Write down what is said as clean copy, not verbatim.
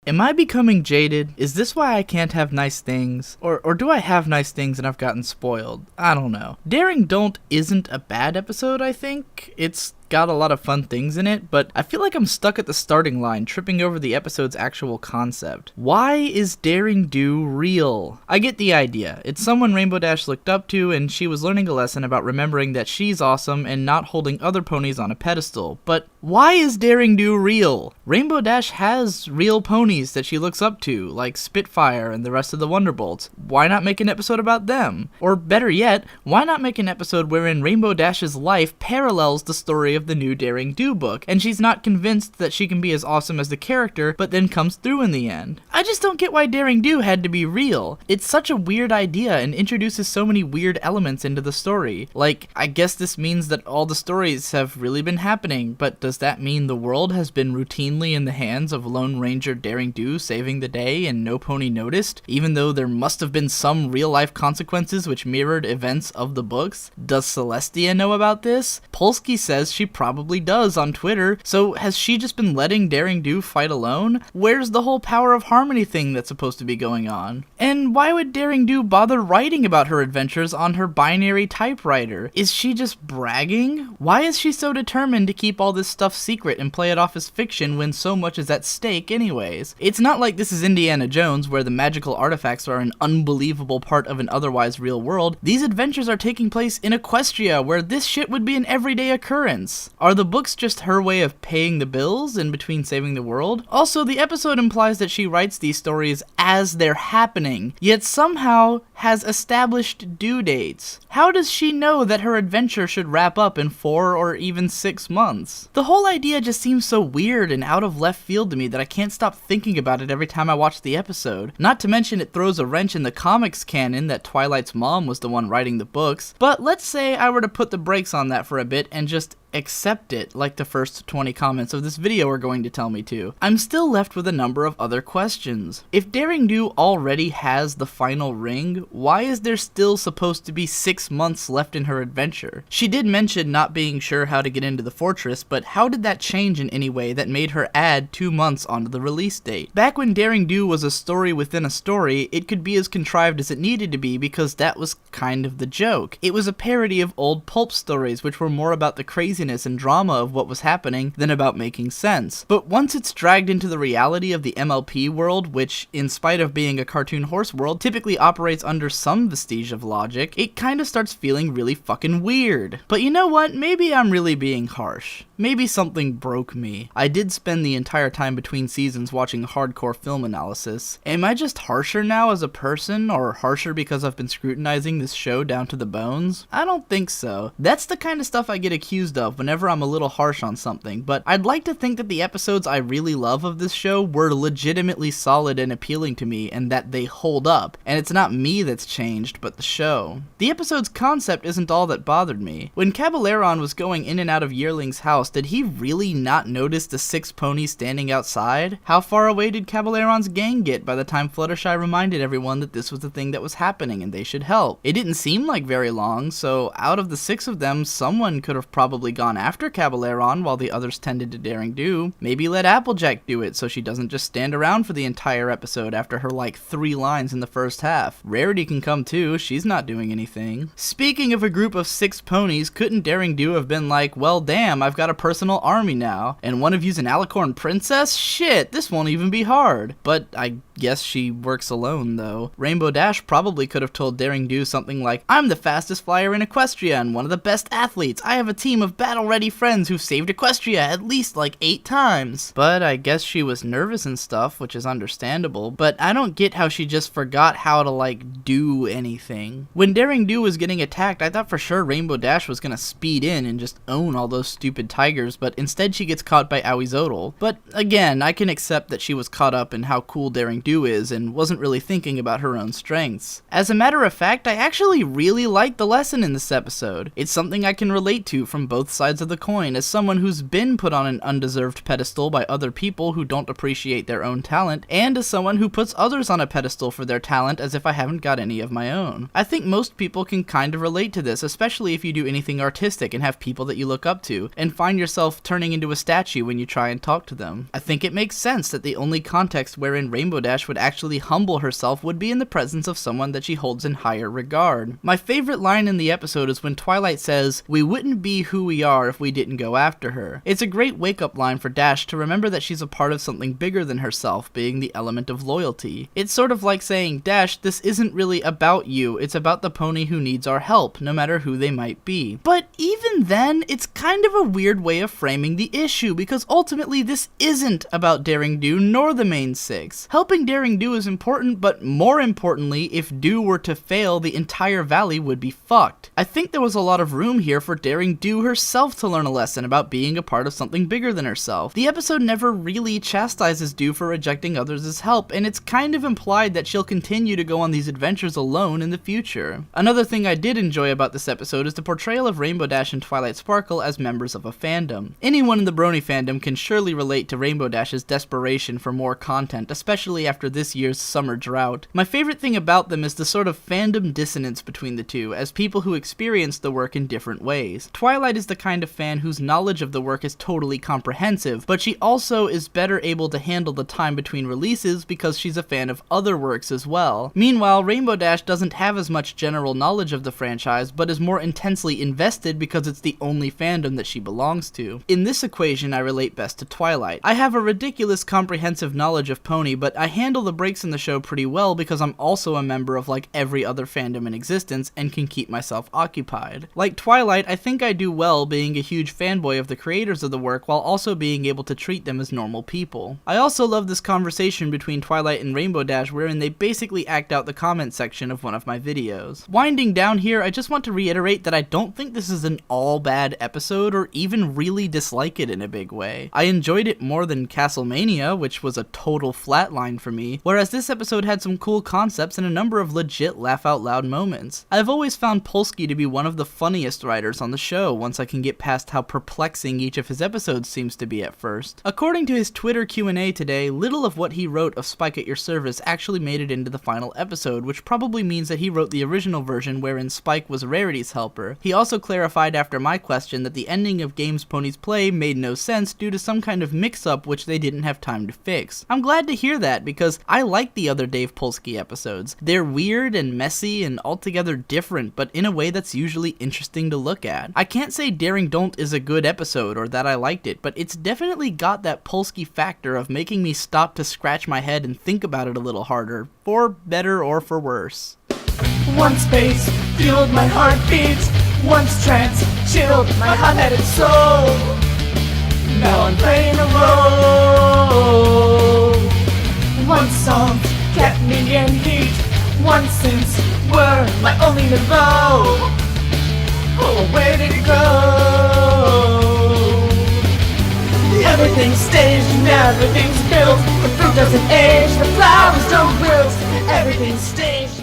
Am I becoming jaded? Is this why I can't have nice things? Or do I have nice things and I've gotten spoiled? I don't know. Daring Don't isn't a bad episode, I think. It's got a lot of fun things in it, but I feel like I'm stuck at the starting line, tripping over the episode's actual concept. Why is Daring Do real? I get the idea. It's someone Rainbow Dash looked up to, and she was learning a lesson about remembering that she's awesome and not holding other ponies on a pedestal. But why is Daring Do real? Rainbow Dash has real ponies that she looks up to, like Spitfire and the rest of the Wonderbolts. Why not make an episode about them? Or better yet, why not make an episode wherein Rainbow Dash's life parallels the story of the new Daring Do book, and she's not convinced that she can be as awesome as the character, but then comes through in the end. I just don't get why Daring Do had to be real. It's such a weird idea and introduces so many weird elements into the story. Like, I guess this means that all the stories have really been happening, but does that mean the world has been routinely in the hands of Lone Ranger Daring Do saving the day and no pony noticed, even though there must have been some real-life consequences which mirrored events of the books? Does Celestia know about this? Polsky says she probably does on Twitter, so has she just been letting Daring Do fight alone? Where's the whole power of harmony thing that's supposed to be going on? And why would Daring Do bother writing about her adventures on her binary typewriter? Is she just bragging? Why is she so determined to keep all this stuff secret and play it off as fiction when so much is at stake anyways? It's not like this is Indiana Jones, where the magical artifacts are an unbelievable part of an otherwise real world. These adventures are taking place in Equestria, where this shit would be an everyday occurrence. Are the books just her way of paying the bills in between saving the world? Also, the episode implies that she writes these stories as they're happening, yet somehow has established due dates. How does she know that her adventure should wrap up in 4 or even 6 months? The whole idea just seems so weird and out of left field to me that I can't stop thinking about it every time I watch the episode. Not to mention it throws a wrench in the comics canon that Twilight's mom was the one writing the books. But let's say I were to put the brakes on that for a bit and just accept it, like the first 20 comments of this video are going to tell me to. I'm still left with a number of other questions. If Daring Do already has the final ring, why is there still supposed to be 6 months left in her adventure? She did mention not being sure how to get into the fortress, but how did that change in any way that made her add 2 months onto the release date? Back when Daring Do was a story within a story, it could be as contrived as it needed to be because that was kind of the joke. It was a parody of old pulp stories, which were more about the craziness and drama of what was happening than about making sense. But once it's dragged into the reality of the MLP world, which, in spite of being a cartoon horse world, typically operates under some vestige of logic, it kind of starts feeling really fucking weird. But you know what? Maybe I'm really being harsh. Maybe something broke me. I did spend the entire time between seasons watching hardcore film analysis. Am I just harsher now as a person, or harsher because I've been scrutinizing this show down to the bones? I don't think so. That's the kind of stuff I get accused of whenever I'm a little harsh on something, but I'd like to think that the episodes I really love of this show were legitimately solid and appealing to me, and that they hold up, and it's not me that's changed, but the show. The episode's concept isn't all that bothered me. When Caballeron was going in and out of Yearling's house, did he really not notice the 6 ponies standing outside? How far away did Caballeron's gang get by the time Fluttershy reminded everyone that this was the thing that was happening and they should help? It didn't seem like very long, so out of the 6 of them, someone could have probably gone after Caballeron while the others tended to Daring Do. Maybe let Applejack do it so she doesn't just stand around for the entire episode after her like 3 lines in the first half. Rarity can come too, she's not doing anything. Speaking of a group of 6 ponies, couldn't Daring Do have been like, well damn, I've got a personal army now, and one of you's an Alicorn princess? Shit, this won't even be hard. But I guess she works alone though. Rainbow Dash probably could have told Daring Do something like, I'm the fastest flyer in Equestria and one of the best athletes. I have a team of battle-ready friends who've saved Equestria at least like 8 times. But I guess she was nervous and stuff, which is understandable, but I don't get how she just forgot how to like do anything. When Daring Do was getting attacked, I thought for sure Rainbow Dash was gonna speed in and just own all those stupid tigers, but instead she gets caught by Awizodal. But again, I can accept that she was caught up in how cool Daring Do is and wasn't really thinking about her own strengths. As a matter of fact, I actually really liked the lesson in this episode. It's something I can relate to from both sides sides of the coin, as someone who's been put on an undeserved pedestal by other people who don't appreciate their own talent, and as someone who puts others on a pedestal for their talent as if I haven't got any of my own. I think most people can kind of relate to this, especially if you do anything artistic and have people that you look up to, and find yourself turning into a statue when you try and talk to them. I think it makes sense that the only context wherein Rainbow Dash would actually humble herself would be in the presence of someone that she holds in higher regard. My favorite line in the episode is when Twilight says, "We wouldn't be who we are if we didn't go after her." It's a great wake-up line for Dash to remember that she's a part of something bigger than herself, being the element of loyalty. It's sort of like saying, Dash, this isn't really about you, it's about the pony who needs our help, no matter who they might be. But even then, it's kind of a weird way of framing the issue, because ultimately this isn't about Daring Do nor the main six. Helping Daring Do is important, but more importantly, if Do were to fail, the entire valley would be fucked. I think there was a lot of room here for Daring Do herself to learn a lesson about being a part of something bigger than herself. The episode never really chastises Do for rejecting others' help, and it's kind of implied that she'll continue to go on these adventures alone in the future. Another thing I did enjoy about this episode is the portrayal of Rainbow Dash and Twilight Sparkle as members of a fandom. Anyone in the Brony fandom can surely relate to Rainbow Dash's desperation for more content, especially after this year's summer drought. My favorite thing about them is the sort of fandom dissonance between the two, as people who experience the work in different ways. Twilight is the kind of fan whose knowledge of the work is totally comprehensive, but she also is better able to handle the time between releases because she's a fan of other works as well. Meanwhile, Rainbow Dash doesn't have as much general knowledge of the franchise, but is more intensely invested because it's the only fandom that she belongs to. In this equation, I relate best to Twilight. I have a ridiculous comprehensive knowledge of Pony, but I handle the breaks in the show pretty well because I'm also a member of like every other fandom in existence and can keep myself occupied. Like Twilight, I think I do well being a huge fanboy of the creators of the work while also being able to treat them as normal people. I also love this conversation between Twilight and Rainbow Dash wherein they basically act out the comment section of one of my videos. Winding down here, I just want to reiterate that I don't think this is an all bad episode or even really dislike it in a big way. I enjoyed it more than Castlemania, which was a total flatline for me, whereas this episode had some cool concepts and a number of legit laugh out loud moments. I've always found Polsky to be one of the funniest writers on the show once I can get past how perplexing each of his episodes seems to be at first. According to his Twitter Q&A today, little of what he wrote of Spike at Your Service actually made it into the final episode, which probably means that he wrote the original version wherein Spike was Rarity's helper. He also clarified after my question that the ending of Games Ponies Play made no sense due to some kind of mix-up which they didn't have time to fix. I'm glad to hear that because I like the other Dave Polsky episodes. They're weird and messy and altogether different, but in a way that's usually interesting to look at. I can't say Daring Don't is a good episode or that I liked it, but it's definitely got that Polsky factor of making me stop to scratch my head and think about it a little harder, for better or for worse. One space fueled my heartbeat, once trance chilled my hot-headed soul. Now I'm playing a role. One song kept me in heat, one sense were my only niveau. Oh, where did it go? Everything's staged and everything's built. The fruit doesn't age, the flowers don't wilt. Everything's staged.